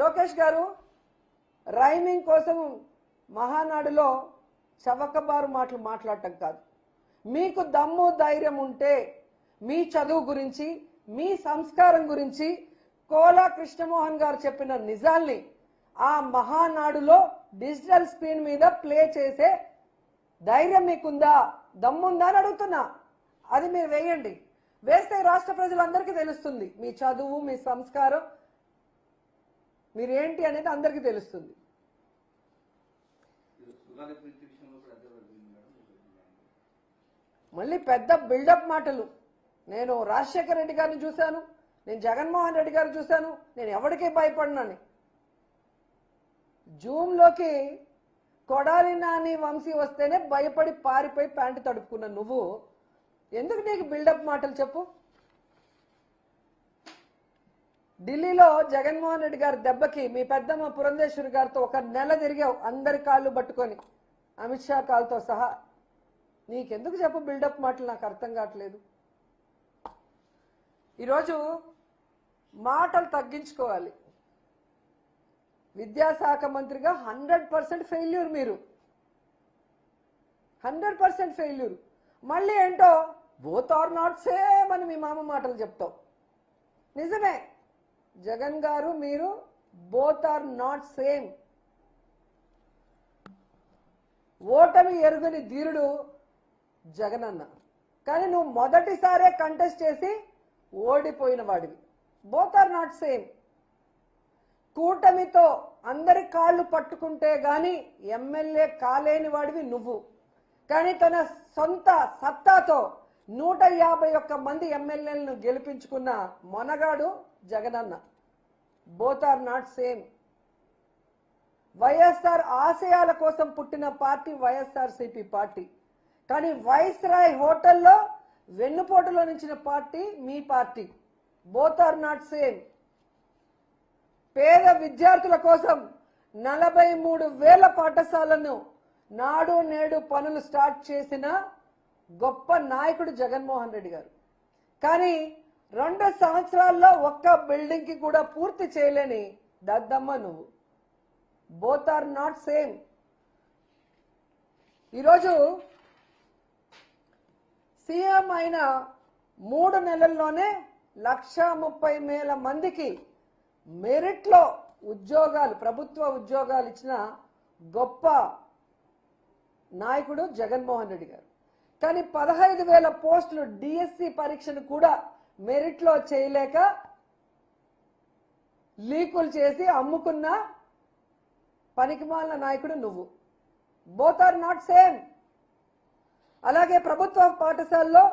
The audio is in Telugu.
లోకేష్ గారు రైమింగ్ కోసం మహానాడులో చవకబారు మాటలు మాట్లాడటం కాదు. మీకు దమ్ము ధైర్యం ఉంటే మీ చదువు గురించి, మీ సంస్కారం గురించి కోలా కృష్ణమోహన్ గారు చెప్పిన నిజాల్ని ఆ మహానాడులో డిజిటల్ స్క్రీన్ మీద ప్లే చేసే ధైర్యం మీకుందా, దమ్ముందా అని అడుగుతున్నా. అది మీరు వేయండి. వేస్తే రాష్ట్ర ప్రజలందరికీ తెలుస్తుంది మీ చదువు, మీ సంస్కారం, మీరేంటి అనేది అందరికీ తెలుస్తుంది. మళ్ళీ పెద్ద బిల్డప్ మాటలు. నేను రాజశేఖర రెడ్డి గారిని చూశాను, నేను జగన్మోహన్ రెడ్డి గారిని చూశాను, నేను ఎవరికీ భయపడినాని. జూమ్లోకి కొడాలి నాని వంశీ వస్తేనే భయపడి పారిపోయి ప్యాంటు తడుపుకున్న నువ్వు ఎందుకు నీకు బిల్డప్ మాటలు చెప్పు? ఢిల్లీలో జగన్మోహన్ రెడ్డి గారి దెబ్బకి మీ పెద్దమ్మ పురంధేశ్వరి గారితో ఒక నెల తిరిగావు, అందరి కాళ్ళు పట్టుకొని, అమిత్ షా కాళ్ళతో సహా. నీకెందుకు చెప్పు బిల్డప్ మాటలు? నాకు అర్థం కావట్లేదు. ఈరోజు మాటలు తగ్గించుకోవాలి. విద్యాశాఖ మంత్రిగా 100% ఫెయిల్యూర్. మీరు 100% ఫెయిల్యూర్. మళ్ళీ ఏంటో బోత్ ఆర్ నాట్ సేమ్ అని మీ మామ మాటలు చెప్తావు. నిజమే జగన్ గారు, మీరు బోత్ ఆర్ నాట్ సేమ్. ఓటమి ఎరుగని ధీరుడు జగన్ అన్న, కానీ నువ్వు మొదటిసారే కంటెస్ట్ చేసి ఓడిపోయిన వాడివి. Both are not same. కూటమితో అందరి కాళ్ళు పట్టుకుంటే గాని ఎమ్మెల్యే కాలేని వాడివి నువ్వు, కానీ తన సొంత సత్తాతో 151 మంది ఎమ్మెల్యేలను గెలిపించుకున్న మొనగాడు Jagananna. Both are not same. YSR ఆశయాల కోసం పుట్టిన పార్టీ వైఎస్ఆర్సీపీ పార్టీ, కానీ వైస్రాయ్ హోటల్లో వెన్నుపోటులో నిలిచిన పార్టీ మీ party. Both are not same. పేద విద్యార్థుల కోసం 43,000 పాఠశాలను నాడు నేడు పనులు స్టార్ట్ చేసిన గొప్ప నాయకుడు జగన్మోహన్ రెడ్డి గారు, కానీ 2 సంవత్సరాల్లో ఒక్క బిల్డింగ్ కి కూడా పూర్తి చేయలేని దద్దమ్మ నువ్వు. Both are not same. ఈరోజు సీఎం అయిన 3 నెలల్లోనే 130,000 మందికి మెరిట్లో ఉద్యోగాలు, ప్రభుత్వ ఉద్యోగాలు ఇచ్చిన గొప్ప నాయకుడు జగన్మోహన్ రెడ్డి గారు, కానీ 15,000 పోస్టులు డిఎస్సి పరీక్షను కూడా మెరిట్లో చేయలేక లీకులు చేసి అమ్ముకున్న పనికిమాలిన నాయకుడు నువ్వు. Both are not same. అలాగే ప్రభుత్వ పాఠశాలలో